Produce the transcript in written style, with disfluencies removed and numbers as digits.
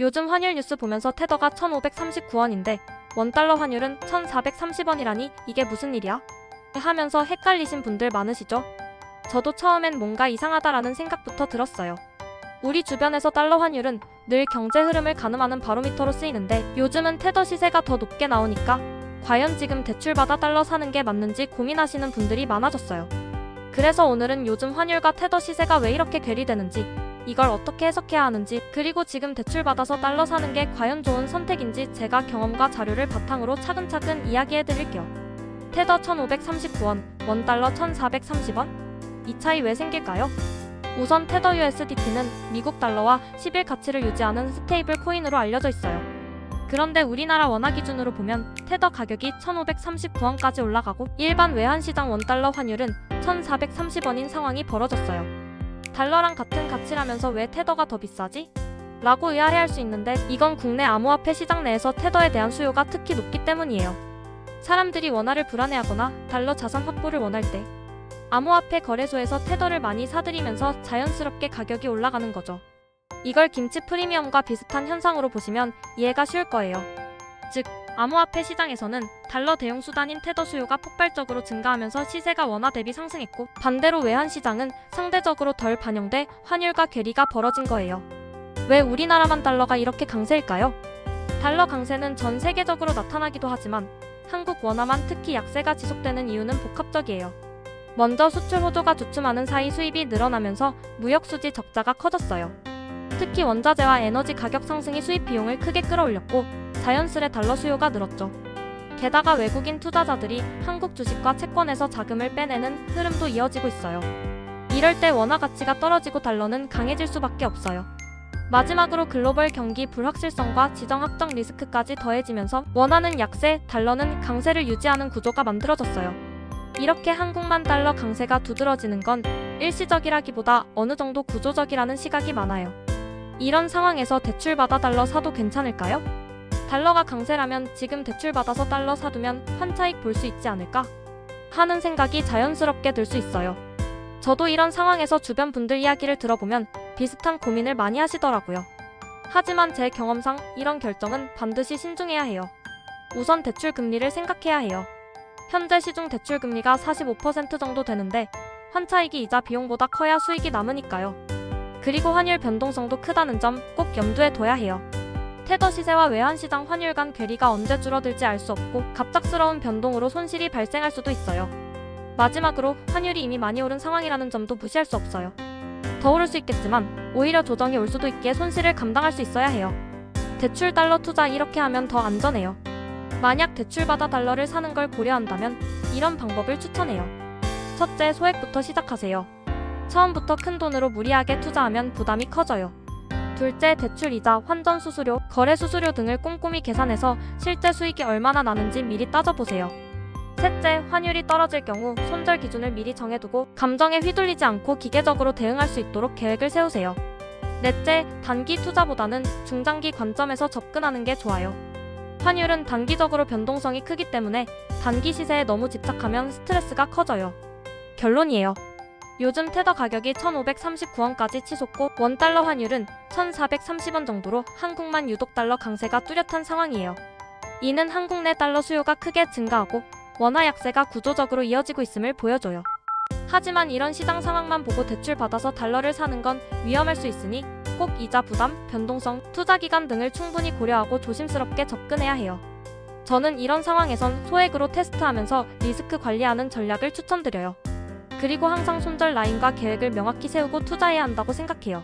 요즘 환율 뉴스 보면서 테더가 1,539원인데 원달러 환율은 1,430원이라니 이게 무슨 일이야? 하면서 헷갈리신 분들 많으시죠? 저도 처음엔 뭔가 이상하다라는 생각부터 들었어요. 우리 주변에서 달러 환율은 늘 경제 흐름을 가늠하는 바로미터로 쓰이는데 요즘은 테더 시세가 더 높게 나오니까 과연 지금 대출받아 달러 사는 게 맞는지 고민하시는 분들이 많아졌어요. 그래서 오늘은 요즘 환율과 테더 시세가 왜 이렇게 괴리되는지, 이걸 어떻게 해석해야 하는지, 그리고 지금 대출받아서 달러 사는 게 과연 좋은 선택인지 제가 경험과 자료를 바탕으로 차근차근 이야기해드릴게요. 테더 1,539원, 원달러 1,430원? 이 차이 왜 생길까요? 우선 테더 USDT는 미국 달러와 10일 가치를 유지하는 스테이블 코인으로 알려져 있어요. 그런데 우리나라 원화 기준으로 보면 테더 가격이 1,539원까지 올라가고 일반 외환시장 원달러 환율은 1,430원인 상황이 벌어졌어요. 달러랑 같은 가치라면서 왜 테더가 더 비싸지? 라고 의아해할 수 있는데 이건 국내 암호화폐 시장 내에서 테더에 대한 수요가 특히 높기 때문이에요. 사람들이 원화를 불안해하거나 달러 자산 확보를 원할 때 암호화폐 거래소에서 테더를 많이 사들이면서 자연스럽게 가격이 올라가는 거죠. 이걸 김치 프리미엄과 비슷한 현상으로 보시면 이해가 쉬울 거예요. 즉, 암호화폐 시장에서는 달러 대용 수단인 테더 수요가 폭발적으로 증가하면서 시세가 원화 대비 상승했고 반대로 외환 시장은 상대적으로 덜 반영돼 환율과 괴리가 벌어진 거예요. 왜 우리나라만 달러가 이렇게 강세일까요? 달러 강세는 전 세계적으로 나타나기도 하지만 한국 원화만 특히 약세가 지속되는 이유는 복합적이에요. 먼저 수출 호조가 주춤하는 사이 수입이 늘어나면서 무역 수지 적자가 커졌어요. 특히 원자재와 에너지 가격 상승이 수입 비용을 크게 끌어올렸고 자연스레 달러 수요가 늘었죠. 게다가 외국인 투자자들이 한국 주식과 채권에서 자금을 빼내는 흐름도 이어지고 있어요. 이럴 때 원화 가치가 떨어지고 달러는 강해질 수밖에 없어요. 마지막으로 글로벌 경기 불확실성과 지정 확정 리스크까지 더해지면서 원화는 약세, 달러는 강세를 유지하는 구조가 만들어졌어요. 이렇게 한국만 달러 강세가 두드러지는 건 일시적이라기보다 어느 정도 구조적이라는 시각이 많아요. 이런 상황에서 대출받아 달러 사도 괜찮을까요? 달러가 강세라면 지금 대출받아서 달러 사두면 환차익 볼 수 있지 않을까? 하는 생각이 자연스럽게 들 수 있어요. 저도 이런 상황에서 주변 분들 이야기를 들어보면 비슷한 고민을 많이 하시더라고요. 하지만 제 경험상 이런 결정은 반드시 신중해야 해요. 우선 대출 금리를 생각해야 해요. 현재 시중 대출 금리가 45% 정도 되는데 환차익이 이자 비용보다 커야 수익이 남으니까요. 그리고 환율 변동성도 크다는 점 꼭 염두에 둬야 해요. 테더 시세와 외환시장 환율 간 괴리가 언제 줄어들지 알 수 없고 갑작스러운 변동으로 손실이 발생할 수도 있어요. 마지막으로 환율이 이미 많이 오른 상황이라는 점도 무시할 수 없어요. 더 오를 수 있겠지만 오히려 조정이 올 수도 있기에 손실을 감당할 수 있어야 해요. 대출 달러 투자 이렇게 하면 더 안전해요. 만약 대출받아 달러를 사는 걸 고려한다면 이런 방법을 추천해요. 첫째, 소액부터 시작하세요. 처음부터 큰 돈으로 무리하게 투자하면 부담이 커져요. 둘째, 대출 이자, 환전 수수료, 거래 수수료 등을 꼼꼼히 계산해서 실제 수익이 얼마나 나는지 미리 따져보세요. 셋째, 환율이 떨어질 경우 손절 기준을 미리 정해두고 감정에 휘둘리지 않고 기계적으로 대응할 수 있도록 계획을 세우세요. 넷째, 단기 투자보다는 중장기 관점에서 접근하는 게 좋아요. 환율은 단기적으로 변동성이 크기 때문에 단기 시세에 너무 집착하면 스트레스가 커져요. 결론이에요. 요즘 테더 가격이 1,539원까지 치솟고 원달러 환율은 1,430원 정도로 한국만 유독 달러 강세가 뚜렷한 상황이에요. 이는 한국 내 달러 수요가 크게 증가하고 원화 약세가 구조적으로 이어지고 있음을 보여줘요. 하지만 이런 시장 상황만 보고 대출 받아서 달러를 사는 건 위험할 수 있으니 꼭 이자 부담, 변동성, 투자 기간 등을 충분히 고려하고 조심스럽게 접근해야 해요. 저는 이런 상황에선 소액으로 테스트하면서 리스크 관리하는 전략을 추천드려요. 그리고 항상 손절 라인과 계획을 명확히 세우고 투자해야 한다고 생각해요.